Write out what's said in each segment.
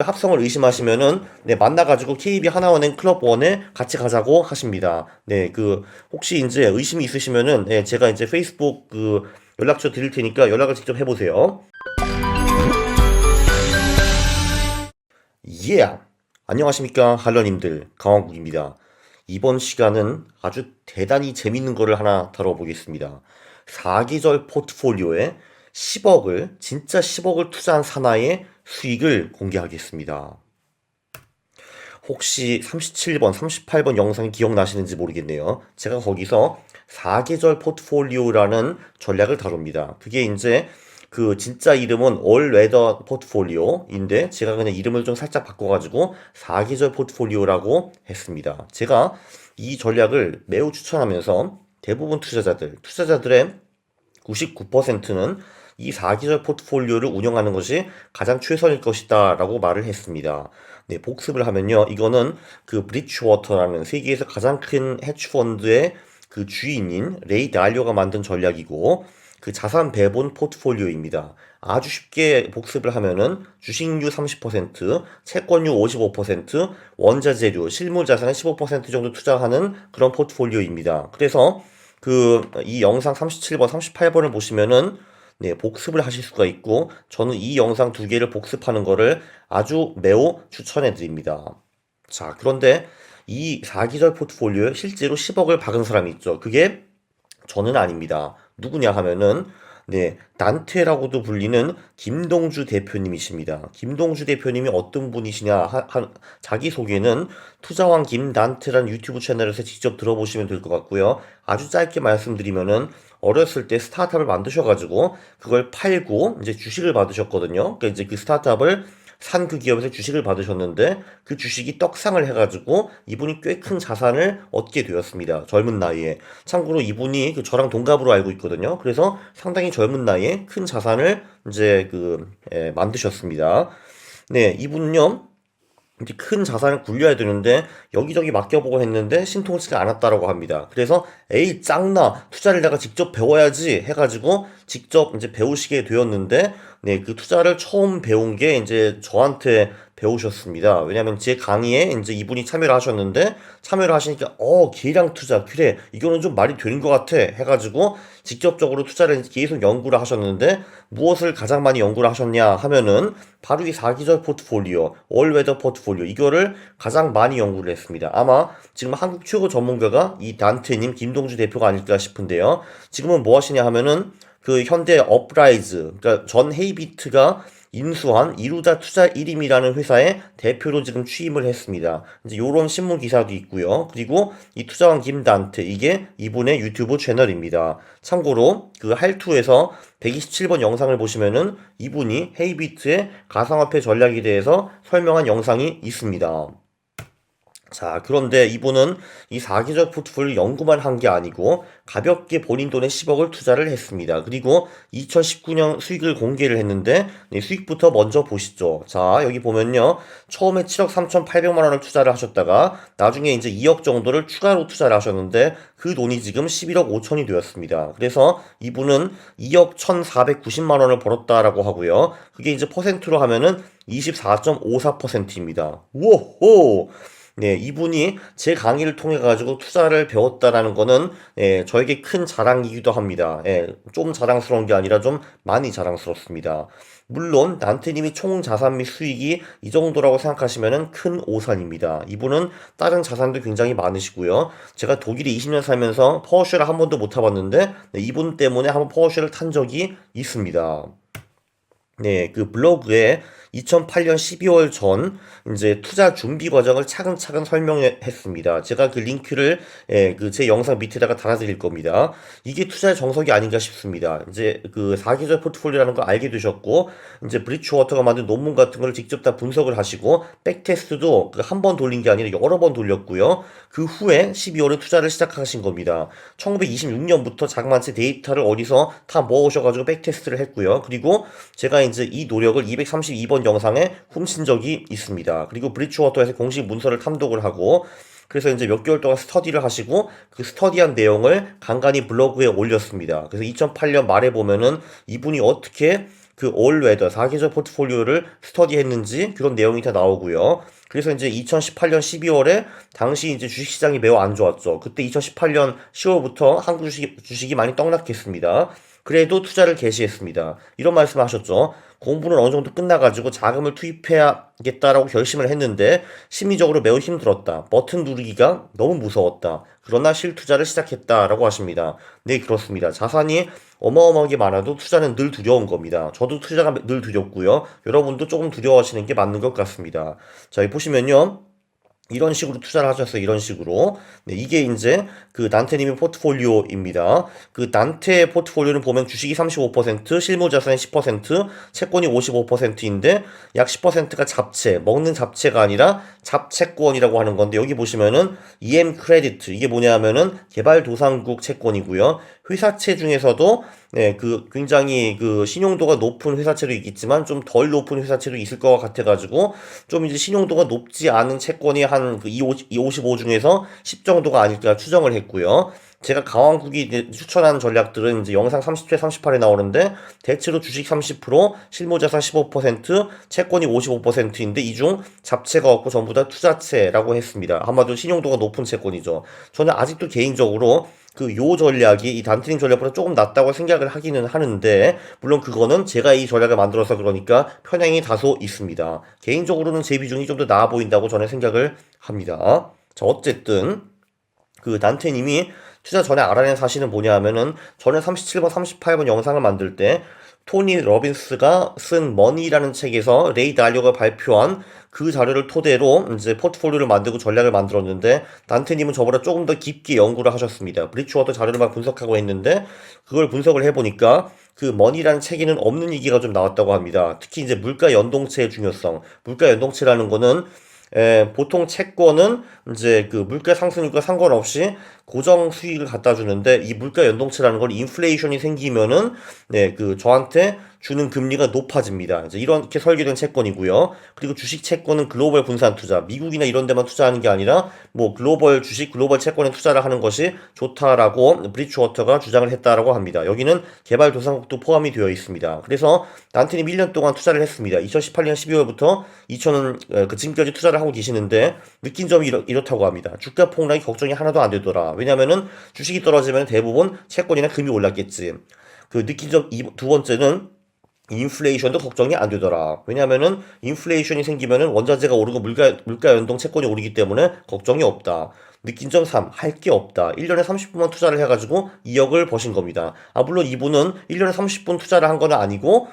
합성을 의심하시면은 만나가지고 KB 하나은행 클럽 원에 같이 가자고 하십니다. 혹시 이제 의심이 있으시면은 제가 이제 페이스북 연락처 드릴 테니까 연락을 직접 해보세요. 예! 안녕하십니까 할러님들, 강원국입니다. 이번 시간은 아주 대단히 재밌는 거를 하나 다뤄보겠습니다. 사계절 포트폴리오에 10억을 진짜 10억을 투자한 사나이의 수익을 공개하겠습니다. 혹시 37번, 38번 영상이 기억나시는지 모르겠네요. 제가 거기서 사계절 포트폴리오라는 전략을 다룹니다. 그게 이제 진짜 이름은 All Weather 포트폴리오인데 제가 그냥 이름을 좀 살짝 바꿔가지고 사계절 포트폴리오라고 했습니다. 제가 이 전략을 매우 추천하면서 대부분 투자자들의 99%는 이 사계절 포트폴리오를 운영하는 것이 가장 최선일 것이다 라고 말을 했습니다. 복습을 하면요. 이거는 브리치워터라는 세계에서 가장 큰 해치펀드의 주인인 레이 달리오가 만든 전략이고 자산 배분 포트폴리오입니다. 아주 쉽게 복습을 하면은 주식류 30%, 채권류 55%, 원자재료, 실물자산의 15% 정도 투자하는 그런 포트폴리오입니다. 그래서 이 영상 37번, 38번을 보시면은 복습을 하실 수가 있고 저는 이 영상 두 개를 복습하는 거를 아주 매우 추천해 드립니다. 자, 그런데 이 사기절 포트폴리오에 실제로 10억을 박은 사람이 있죠. 그게 저는 아닙니다. 누구냐 하면은 난테라고도 불리는 김동주 대표님이십니다. 김동주 대표님이 어떤 분이시냐 자기 소개는 투자왕 김난테라는 유튜브 채널에서 직접 들어보시면 될 것 같고요. 아주 짧게 말씀드리면은 어렸을 때 스타트업을 만드셔가지고 그걸 팔고 이제 주식을 받으셨거든요. 그러니까 이제 그 스타트업을 산 그 기업에서 주식을 받으셨는데 그 주식이 떡상을 해가지고 이분이 꽤 큰 자산을 얻게 되었습니다. 젊은 나이에. 참고로 이분이 저랑 동갑으로 알고 있거든요. 그래서 상당히 젊은 나이에 큰 자산을 이제 만드셨습니다. 이분은요. 이제 큰 자산을 굴려야 되는데 여기저기 맡겨보고 했는데 신통치가 않았다라고 합니다. 그래서 에이 짱나 투자를 내가 직접 배워야지 해가지고 직접 이제 배우시게 되었는데 그 투자를 처음 배운 게 이제 저한테 배우셨습니다. 왜냐면 제 강의에 이제 이분이 참여를 하셨는데 참여를 하시니까 계량 투자 그래 이거는 좀 말이 되는 것 같아 해가지고 직접적으로 투자를 계속 연구를 하셨는데 무엇을 가장 많이 연구를 하셨냐 하면은 바로 이 사기절 포트폴리오, 올웨더 포트폴리오 이거를 가장 많이 연구를 했습니다. 아마 지금 한국 최고 전문가가 이 단테님 김동주 대표가 아닐까 싶은데요. 지금은 뭐 하시냐 하면은 현대 업라이즈, 그러니까 전 헤이비트가 인수한 이루다 투자 1임이라는 회사의 대표로 지금 취임을 했습니다. 이제 요런 신문 기사도 있고요. 그리고 이 투자왕 김단트 이게 이분의 유튜브 채널입니다. 참고로 할투에서 127번 영상을 보시면은 이분이 헤이비트의 가상화폐 전략에 대해서 설명한 영상이 있습니다. 자, 그런데 이분은 이 사기적 포트폴리오 연구만 한 게 아니고 가볍게 본인 돈의 10억을 투자를 했습니다. 그리고 2019년 수익을 공개를 했는데 수익부터 먼저 보시죠. 자, 여기 보면요. 처음에 7억 3,800만 원을 투자를 하셨다가 나중에 이제 2억 정도를 추가로 투자를 하셨는데 그 돈이 지금 11억 5천이 되었습니다. 그래서 이분은 2억 1,490만 원을 벌었다라고 하고요. 그게 이제 퍼센트로 하면은 24.54%입니다. 우호호! 이분이 제 강의를 통해 가지고 투자를 배웠다라는 거는 저에게 큰 자랑이기도 합니다. 좀 자랑스러운 게 아니라 좀 많이 자랑스럽습니다. 물론 난테님이 총 자산 및 수익이 이 정도라고 생각하시면은 큰 오산입니다. 이분은 다른 자산도 굉장히 많으시고요. 제가 독일에 20년 살면서 포르쉐를 한 번도 못 타봤는데 이분 때문에 한번 포르쉐를 탄 적이 있습니다. 블로그에 2008년 12월 전 이제 투자 준비 과정을 차근차근 설명했습니다. 제가 그 링크를 제 영상 밑에다가 달아드릴 겁니다. 이게 투자의 정석이 아닌가 싶습니다. 이제 사계절 포트폴리오라는 걸 알게 되셨고 이제 브리치워터가 만든 논문 같은 걸 직접 다 분석을 하시고 백테스트도 한 번 돌린 게 아니라 여러 번 돌렸고요. 그 후에 12월에 투자를 시작하신 겁니다. 1926년부터 자그마치 데이터를 어디서 다 모으셔가지고 백테스트를 했고요. 그리고 제가 이제 이 노력을 232번 영상에 훔친 적이 있습니다. 그리고 브리치워터에서 공식 문서를 탐독을 하고 그래서 이제 몇 개월 동안 스터디를 하시고 그 스터디한 내용을 간간히 블로그에 올렸습니다. 그래서 2008년 말에 보면은 이분이 어떻게 그 올웨더 4계절 포트폴리오를 스터디했는지 그런 내용이 다 나오고요. 그래서 이제 2018년 12월에 당시 이제 주식시장이 매우 안 좋았죠. 그때 2018년 10월부터 한국 주식이 많이 떡락했습니다. 그래도 투자를 개시했습니다. 이런 말씀을 하셨죠. 공부는 어느 정도 끝나가지고 자금을 투입해야겠다라고 결심을 했는데 심리적으로 매우 힘들었다. 버튼 누르기가 너무 무서웠다. 그러나 실투자를 시작했다라고 하십니다. 네, 그렇습니다. 자산이 어마어마하게 많아도 투자는 늘 두려운 겁니다. 저도 투자가 늘 두렵고요. 여러분도 조금 두려워하시는 게 맞는 것 같습니다. 자, 여기 보시면요. 이런 식으로 투자를 하셨어요. 이런 식으로. 네, 이게 이제 그 난테님의 포트폴리오입니다. 그 난테 포트폴리오는 보면 주식이 35%, 실무자산이 10%, 채권이 55%인데 약 10%가 잡채, 먹는 잡채가 아니라 잡채권이라고 하는 건데 여기 보시면은 EM 크레디트 이게 뭐냐면은 개발도상국 채권이고요. 회사채 중에서도 네, 그 굉장히 그 신용도가 높은 회사채도 있겠지만 좀 덜 높은 회사채도 있을 것 같아가지고 좀 이제 신용도가 높지 않은 채권이 한그 255 중에서 10 정도가 아닐까 추정을 했고요. 제가 강왕국이 추천한 전략들은 이제 영상 30회 38에 나오는데 대체로 주식 30%, 실무자산 15%, 채권이 55%인데 이 중 잡채가 없고 전부 다 투자채라고 했습니다. 한마디로 신용도가 높은 채권이죠. 저는 아직도 개인적으로 그 요 전략이 이 단트닝 전략보다 조금 낫다고 생각을 하기는 하는데 물론 그거는 제가 이 전략을 만들어서 그러니까 편향이 다소 있습니다. 개인적으로는 제 비중이 좀 더 나아 보인다고 저는 생각을 합니다. 자, 어쨌든 그 단테님이 투자 전에 알아낸 사실은 뭐냐 하면은 전에 37번, 38번 영상을 만들 때 토니 로빈스가 쓴 머니라는 책에서 레이 달리오가 발표한 그 자료를 토대로 이제 포트폴리오를 만들고 전략을 만들었는데 단테님은 저보다 조금 더 깊게 연구를 하셨습니다. 브리츠워터 자료를 막 분석하고 했는데 그걸 분석을 해보니까 그 머니라는 책에는 없는 얘기가 좀 나왔다고 합니다. 특히 이제 물가 연동체의 중요성. 물가 연동체라는 거는 보통 채권은 이제 그 물가 상승률과 상관없이 고정 수익을 갖다 주는데 이 물가 연동체라는 걸 인플레이션이 생기면은 네, 그 저한테 주는 금리가 높아집니다. 이제 이렇게 설계된 채권이고요. 그리고 주식 채권은 글로벌 분산 투자, 미국이나 이런 데만 투자하는 게 아니라 뭐 글로벌 주식, 글로벌 채권에 투자를 하는 것이 좋다라고 브리츠워터가 주장을 했다라고 합니다. 여기는 개발도상국도 포함이 되어 있습니다. 그래서 난트님 1년 동안 투자를 했습니다. 2018년 12월부터 2000년 그 지금까지 투자를 하고 계시는데 느낀 점이 이렇다고 합니다. 주가 폭락이 걱정이 하나도 안 되더라. 왜냐면은 주식이 떨어지면 대부분 채권이나 금이 올랐겠지. 그 느낀 점 두 번째는 인플레이션도 걱정이 안 되더라. 왜냐면은 인플레이션이 생기면은 원자재가 오르고 물가 연동 채권이 오르기 때문에 걱정이 없다. 느낀 점 3. 할 게 없다. 1년에 30분만 투자를 해가지고 2억을 버신 겁니다. 아, 물론 이분은 1년에 30분 투자를 한 건 아니고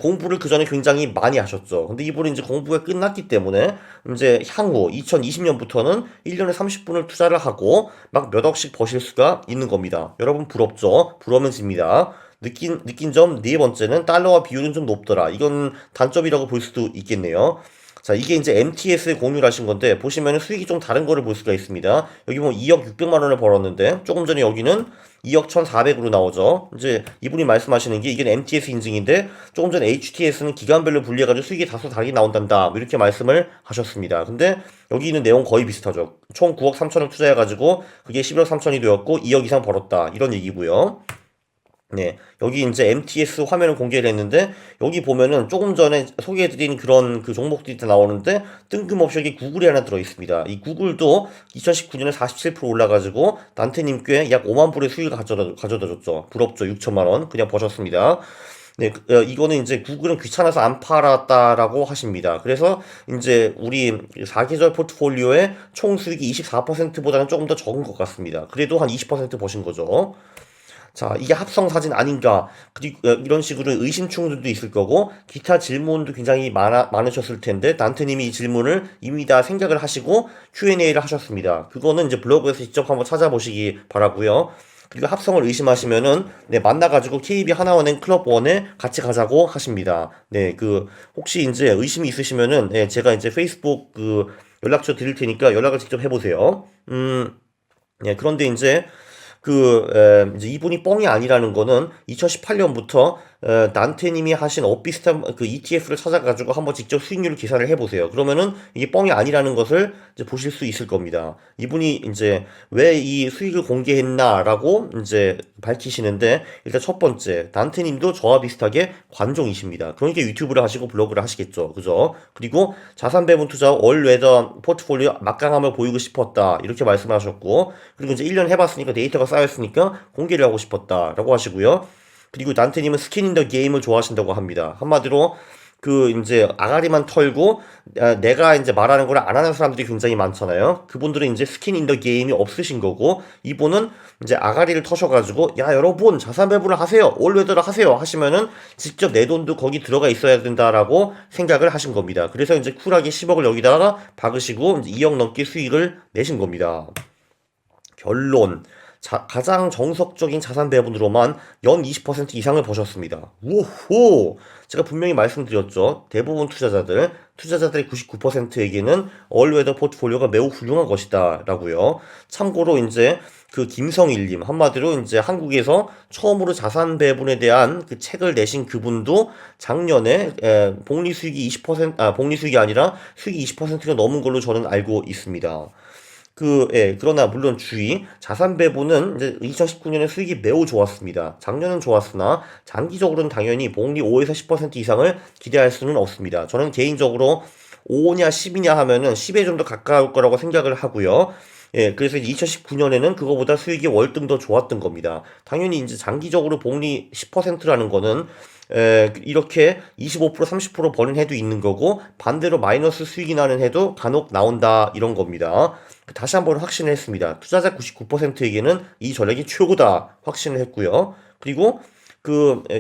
공부를 그 전에 굉장히 많이 하셨죠. 근데 이분은 이제 공부가 끝났기 때문에 이제 향후 2020년부터는 1년에 30분을 투자를 하고 막 몇 억씩 버실 수가 있는 겁니다. 여러분 부럽죠? 부러우면 집니다. 느낀 점 네 번째는 달러와 비율은 좀 높더라. 이건 단점이라고 볼 수도 있겠네요. 자, 이게 이제 MTS에 공유를 하신 건데, 보시면 수익이 좀 다른 거를 볼 수가 있습니다. 여기 보면 2억 600만 원을 벌었는데, 조금 전에 여기는 2억 1,400으로 나오죠. 이제 이분이 말씀하시는 게 이게 MTS 인증인데, 조금 전에 HTS는 기간별로 분리해가지고 수익이 다소 다르게 나온단다. 뭐 이렇게 말씀을 하셨습니다. 근데 여기 있는 내용 거의 비슷하죠. 총 9억 3천을 투자해가지고, 그게 11억 3천이 되었고, 2억 이상 벌었다. 이런 얘기고요. 네, 여기 이제 MTS 화면을 공개를 했는데 여기 보면은 조금 전에 소개해드린 그런 그 종목들이 다 나오는데 뜬금없이 여기 구글이 하나 들어있습니다. 이 구글도 2019년에 47% 올라가지고 단테님께 약 5만 불의 수익을 가져다 줬죠. 부럽죠. 6천만 원 그냥 버셨습니다. 네, 이거는 이제 구글은 귀찮아서 안 팔았다라고 하십니다. 그래서 이제 우리 4계절 포트폴리오의 총 수익이 24%보다는 조금 더 적은 것 같습니다. 그래도 한 20% 버신 거죠. 자, 이게 합성 사진 아닌가? 그리고 이런 식으로 의심충들도 있을 거고 기타 질문도 굉장히 많으셨을 텐데 단테님이 이 질문을 이미 다 생각을 하시고 Q&A를 하셨습니다. 그거는 이제 블로그에서 직접 한번 찾아보시기 바라고요. 그리고 합성을 의심하시면은 네, 만나가지고 KB 하나은행 클럽 1에 같이 가자고 하십니다. 네, 그 혹시 이제 의심이 있으시면은 네, 제가 이제 페이스북 그 연락처 드릴 테니까 연락을 직접 해보세요. 네, 그런데 이제 이제 이분이 뻥이 아니라는 거는 2018년부터 난테님이 하신 비슷한 그 ETF를 찾아가지고 한번 직접 수익률을 계산을 해보세요. 그러면은 이게 뻥이 아니라는 것을 이제 보실 수 있을 겁니다. 이분이 이제 왜 이 수익을 공개했나라고 이제 밝히시는데, 일단 첫 번째, 난테님도 저와 비슷하게 관종이십니다. 그러니까 유튜브를 하시고 블로그를 하시겠죠. 그죠? 그리고 자산 배분 투자 올웨더 포트폴리오 막강함을 보이고 싶었다. 이렇게 말씀하셨고, 그리고 이제 1년 해봤으니까 데이터가 쌓였으니까 공개를 하고 싶었다라고 하시고요. 그리고 난테님은 스킨 인 더 게임을 좋아하신다고 합니다. 한마디로 그 이제 아가리만 털고 내가 이제 말하는 걸 안 하는 사람들이 굉장히 많잖아요. 그분들은 이제 스킨 인 더 게임이 없으신 거고, 이분은 이제 아가리를 터셔가지고 야 여러분 자산 배분을 하세요, 올웨더를 하세요 하시면은 직접 내 돈도 거기 들어가 있어야 된다라고 생각을 하신 겁니다. 그래서 이제 쿨하게 10억을 여기다가 박으시고 이제 2억 넘게 수익을 내신 겁니다. 결론. 가장 정석적인 자산 배분으로만 연 20% 이상을 버셨습니다. 우호! 제가 분명히 말씀드렸죠. 대부분 투자자들의 99%에게는 얼웨더 포트폴리오가 매우 훌륭한 것이다. 라고요. 참고로 이제 그 김성일님, 한마디로 이제 한국에서 처음으로 자산 배분에 대한 그 책을 내신 그분도 작년에 복리 수익이 20%, 복리 수익이 아니라 수익이 20%가 넘은 걸로 저는 알고 있습니다. 그러나 물론 주의, 자산 배분은 이제 2019년에 수익이 매우 좋았습니다. 작년은 좋았으나 장기적으로는 당연히 복리 5에서 10% 이상을 기대할 수는 없습니다. 저는 개인적으로 5냐 10이냐 하면은 10에 좀 더 가까울 거라고 생각을 하고요. 그래서 2019년에는 그거보다 수익이 월등 더 좋았던 겁니다. 당연히 이제 장기적으로 복리 10%라는 거는 이렇게 25% 30% 버는 해도 있는 거고, 반대로 마이너스 수익이 나는 해도 간혹 나온다 이런 겁니다. 다시 한번 확신을 했습니다. 투자자 99%에게는 이 전략이 최고다 확신을 했고요. 그리고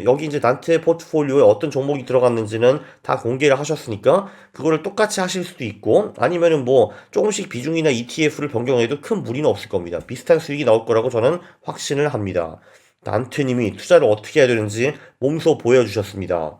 여기 이제 난테 포트폴리오에 어떤 종목이 들어갔는지는 다 공개를 하셨으니까 그거를 똑같이 하실 수도 있고, 아니면은 뭐 조금씩 비중이나 ETF를 변경해도 큰 무리는 없을 겁니다. 비슷한 수익이 나올 거라고 저는 확신을 합니다. 난테님이 투자를 어떻게 해야 되는지 몸소 보여주셨습니다.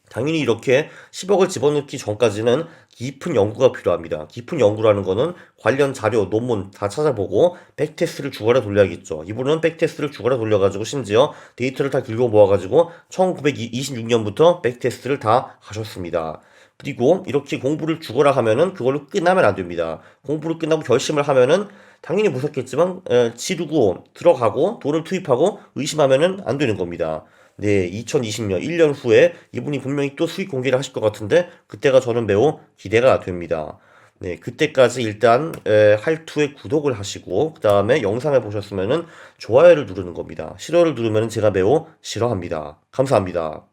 당연히 이렇게 10억을 집어넣기 전까지는 깊은 연구가 필요합니다. 깊은 연구라는 거는 관련 자료, 논문 다 찾아보고 백테스트를 주거라 돌려야겠죠. 이분은 백테스트를 주거라 돌려가지고 심지어 데이터를 다 긁어 모아가지고 1926년부터 백테스트를 다 하셨습니다. 그리고 이렇게 공부를 죽어라 하면은 그걸로 끝나면 안 됩니다. 공부를 끝나고 결심을 하면은 당연히 무섭겠지만 지르고 들어가고 돈을 투입하고 의심하면은 안 되는 겁니다. 네, 2020년 1년 후에 이분이 분명히 또 수익 공개를 하실 것 같은데 그때가 저는 매우 기대가 됩니다. 네, 그때까지 일단 할투에 구독을 하시고 그 다음에 영상을 보셨으면은 좋아요를 누르는 겁니다. 싫어요를 누르면 제가 매우 싫어합니다. 감사합니다.